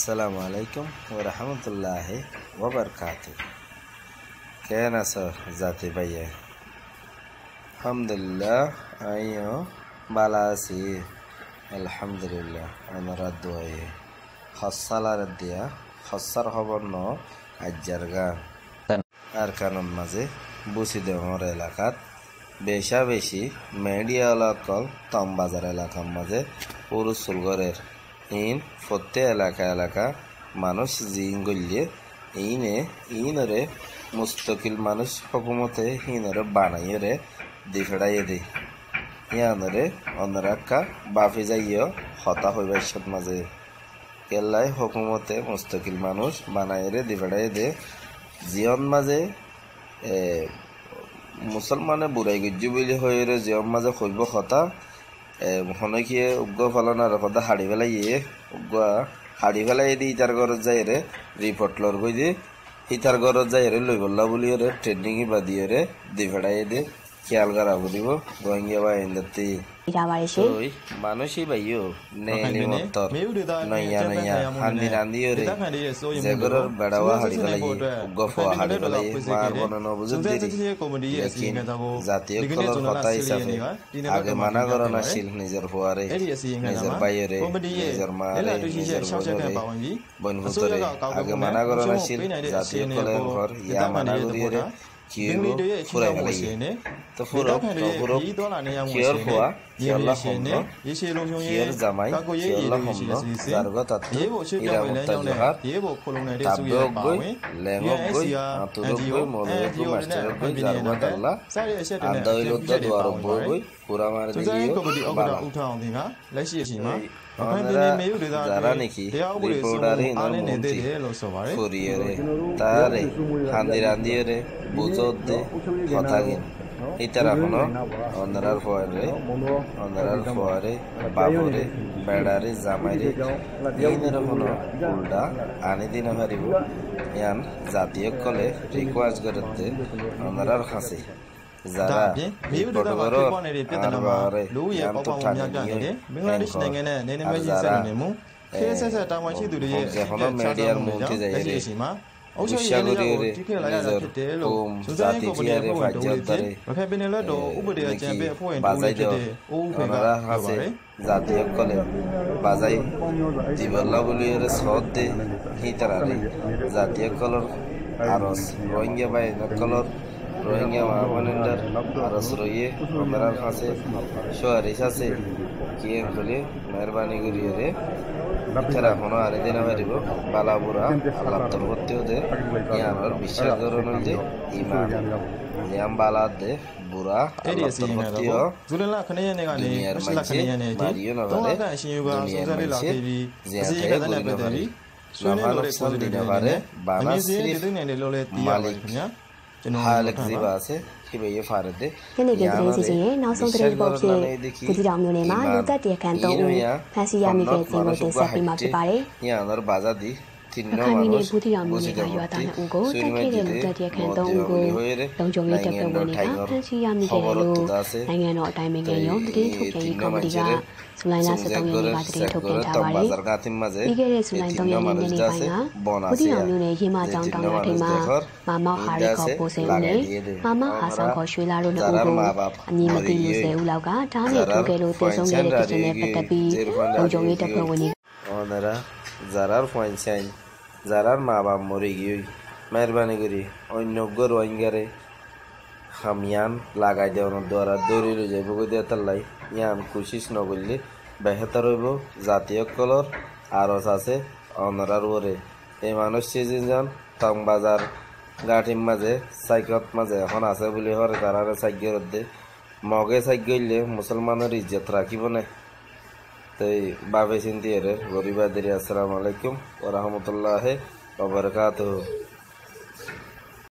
আসসালামু আলাইকুম ওয়া রাহমাতুল্লাহি ওয়া বারাকাতুহু। কেন আছো জাতি ভাইয়া? আলহামদুলিল্লাহ আমিও ভালো আছি। আলহামদুলিল্লাহ আমার দোয়ায়ে হসালার দিয়া হসার খবর ন আজ্জার গান আর কারণ মাঝে বুঝি দেওয়ার এলাকাত বেশা বেশি মেডিয়া এলাকাল তম বাজার এলাকার মাঝে পুরুষ সুলগরের ইন ফতে এলাকা মানুষ জিন গলিয়ে ইনরে মুস্তকিল মানুষ হকুমতে হিনরে বানাইয়ে রে দিফেড়াইয়ে দে ইয়ানরে অন্যরাক্কা বাফি যাইও হতা হইবার সব মাঝে কেল্লাই হকুমতে মুস্তকিল মানুষ বানাইয়ে রে দিফেড়াইয়ে দে জিয়ন মাঝে মুসলমানে বুড়াই গজ্জু বলি হয়ে রে জিয়ন মাঝে হইব হতা হনকিয়ে উগ্র ফলনার কথা হাড়ি ফেলাইয়ে হাড়ি ফেলাই দি ইটার ঘরত যাই রে রিপোর্ট লর গই দি ইটার ঘরত যাই রে লই বললা বলি রে ট্রেনিং বা দিয়ে রে দি ফেড়াই দে খেয়াল করা বলিব রোহিঙ্গা বা ইন্দাতি ওই মানুষই ভাইও নেনি মত্তর নইয়া হান্দি রান্দিও রে জেগরর বেড়াওয়া হাড়ি ফেলাই উগ্র ফোয়া হাড়ি ফেলাই মার বনে নবুজুদ দিদি জাতীয় কলর কথা হিসাবে আগে মানা করা নাছিল নিজের ফোয়ারে নিজের বাইরে নিজের মারে নিজের বনভূতরে আগে মানা করা নাছিল জাতীয় কলের ঘর ইয়া মানা করিয়ে রে ফুরাই ফেলাই তো ফুরক কিয়র ফোয়া কিয়রলা হম্ন কিয়র জামাই কিয়রলা হম্ন জারগা তাত্তু ইরামুত্তা জোহার তাব্বেওক গই লেঙক গই আতুরক গই মলয়ক গই মাস্টারক গই জারগা তাল্লা আন্দাইলুদ্দা দুয়ারক বই গই পুরা মার দিও বালা যারা নাকি রিপোর্টারে ইনার মন্ত্রী ফুরিয়ে রে তারে হান্দি রান্দিয়ে রে বুঝত দে কথা গিন ইতারা হনো অন্ধারার ফোয়ারে বাবুরে বেড়ারে জামাইরে ইনের হনো উল্টা আনি দিন হারিব ইয়ান জাতীয় কলে রিকোয়েস্ট করতে অন্ধারার হাসি যারা রিপোর্ট করো আর বারে ইয়ান তো ঠানি নিয়ে আর যারা যেখনো মিডিয়ার মন্ত্রী যাই রে উৎসাগরিয়রে নিজের হোম জাতি জিয়ারে ফাজ্জাদারে বাজাই দেওয়া ওনারা হাসে জাতীয় কলে বাজাই দিবল্লা বলিয়রে সদ দে হিতারারে জাতীয় কলর আরস রোহিঙ্গা বাই নকলর রোহিঙ্গা মহামানন্দার আরস রইয়ে ওনারা হাসে সোয়ারিস আছে কি বলে মেহরবানি করিয়ে ইতারা হনো আরে দিন পারিব বালাবুরা আল্লাহ তরবত্তি ওদের ইয়ানোর বিশ্বাস ধরন দে ইমান ইয়াম বালাদ দে বুরা আল্লাহ তরবত্তি ও দুনিয়ার মাঝে মারিও না পারে দুনিয়ার মাঝে জিয়াতে গরি না পারে নফা দিনে পারে বানা সিরিফ মালিক হালেক জিবা আছে khibe farade kene ke trin si sin ye naw song trin report phit Budi Taw myon ne ma lu tat tiyak kan 3 ဦးဖမ်းဆီးရမိခဲ့ခြင်းကိုတင်ဆက်ပေးမှာဖြစ်ပါတယ်။ Yanar bazadi tinno manos Budi Taw myon neကရွာသား2ဦးကိုတက်ခဲ့တဲ့လူtat tiyak kan 3ဦးကိုလုံခြုံရေးတပ်ဖွဲ့ဝင်တွေကဖမ်းဆီးရမိခဲ့တယ်လို့နိုင်ငံတော်အတိုင်းအမြံရုံးတည်ထုတ်ပြန်ရေးကော်မတီကဇူလိုင်လ 23 ရက်နေ့မှာတည်ထုတ်ပြန်ထားပါတယ်။ပြီးခဲ့တဲ့ဇူလိုင် 3 ရက်နေ့နေ့ပိုင်းကBudi Taw myon ne ရေမကျောင်းတောင်ရထိပ်မှာမမောက်ဟာရီခေါ်ပို့စေဦးနဲ့မမဟာဆောင်ခေါ်ရွှေလာတို့2ဦးကိုအမည်မသိလူ10ဦးလောက်ကဓာတ်နဲ့ထိုးခဲ့လို့တင်ဆုံးခဲ့တဲ့ဖြစ်စဉ်နဲ့ပတ်သက်ပြီးလုံခြုံရေးတပ်ဖွဲ့ဝင်တွေওনারা যারার পয়সাইন যারার মা বাপ মরে গিয়ে মেহরবানি করি অন্য রোহিঙ্গারে হামিয়ান লাগাই দেওয়ানোর দ্বারা দৌড়ি রয়ে যাইব দিয়ে তাল্লাই ইয়ান কোশিস নগরলে বেহতর হইব জাতীয় কলর আরস আছে অনরার ওরে এই মানুষ সিজন টং বাজার গাঠির মাঝে সাইকত মাঝে এখন আছে বলে হরে তারা সাইকের দে মগে সাইকেলে মুসলমানের ইজ্জত রাখিব না তাই বাবে চিন্তি গরিবাদের আসসালামু আলাইকুম ওয়া রাহমাতুল্লাহি ওয়া বারাকাতুহু।